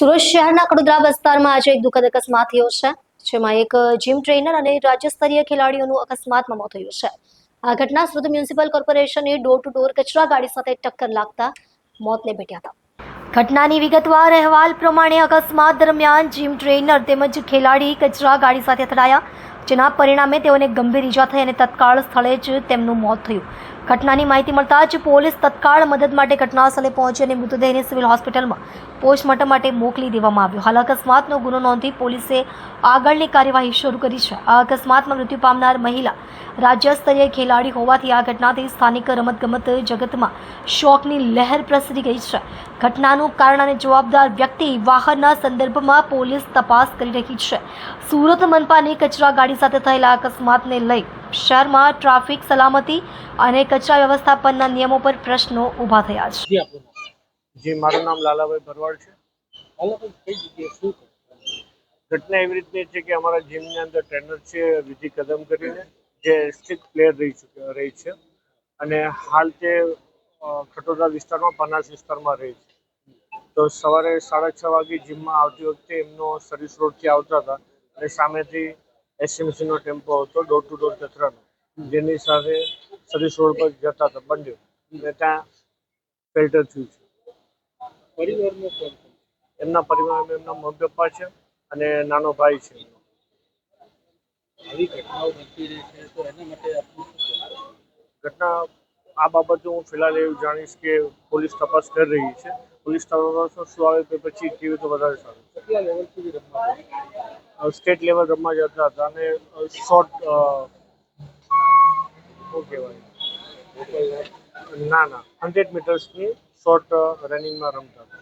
સુરત શહેરના કડોદરા વિસ્તારમાં આજે એક દુઃખદ અકસ્માત થયો છે, જેમાં એક જીમ ટ્રેનર અને રાજ્ય સ્તરીય ખેલાડીઓનું અકસ્માતમાં મોત થયું છે. આ ઘટના સુરત મ્યુનિસિપલ કોર્પોરેશનની ડોર ટુ ડોર કચરા ગાડી સાથે ટક્કર લાગતા મોતને ભેટ્યા હતા. ઘટનાની વિગતવાર અહેવાલ પ્રમાણે અકસ્માત દરમિયાન જીમ ટ્રેનર તેમજ ખેલાડી કચરા ગાડી સાથે અથડાયા, જેના પરિણામે તેઓને ગંભીર ઈજા થઈ અને તત્કાળ સ્થળે જ તેમનું મોત થયું. ઘટનાની માહિતી મળતા જ પોલીસ તત્કાળ મદદ માટે ઘટનાસ્થળે પહોંચી અને મૃતદેહને સિવિલ હોસ્પિટલમાં પોસ્ટમોર્ટમ માટે મોકલી દેવામાં આવ્યો. હાલ અકસ્માતનો ગુનો નોંધી પોલીસે આગળની કાર્યવાહી શરૂ કરી છે. આ અકસ્માતમાં મૃત્યુ પામનાર મહિલા રાજ્ય સ્તરીય ખેલાડી હોવાથી આ ઘટનાથી સ્થાનિક રમતગમત જગતમાં શોકની લહેર પ્રસરી ગઈ છે. ઘટનાનું કારણ અને જવાબદાર વ્યક્તિ વાહનના સંદર્ભમાં પોલીસ તપાસ કરી રહી છે. સુરત મનપાની કચરા ગાડી સાથે થયેલા અકસ્માતને લઈ શહેરમાં ટ્રાફિક સલામતી અને કચરા વ્યવસ્થાપનના નિયમો પર પ્રશ્નો ઊભા થયા છે. જી, મારું નામ લાલાભાઈ ભરવાડ છે. ઘટના એવી રીતની છે કે અમારા જીમની અંદર ટ્રેનર છે વિધિ કદમ કરીને, જે સ્ટ્રીટ પ્લેયર રહી છે અને હાલ તે ખટોદરા વિસ્તારમાં પનાસ વિસ્તારમાં રહે છે. તો સવારે 6:30 વાગે જીમમાં આવતી વખતે એમનો સર્વિસ રોડથી આવતા હતા અને સામેથી એસએમસીનો ટેમ્પો હતો ડોર ટુ ડોર કચરાનો, જેની સાથે સર્વિસ રોડ પર જતા હતા બંને, અને ત્યાં ફિલ્ટર થયું છે. એમના પરિવારમાં એમના મમ્મી પપ્પા છે અને નાનો ભાઈ છે. ઘટના આ બાબતે હું ફિલહાલ એવું જાણીશ કે પોલીસ તપાસ કરી રહી છે. પોલીસ તપાસમાં શું આવે તો પછી કેવી તો વધારે સારું. સ્ટેટ લેવલ રમવા જતા હતા અને શોર્ટ શું કહેવાય ના 100 મીટર્સની શોર્ટ રનિંગમાં રમતા હતા.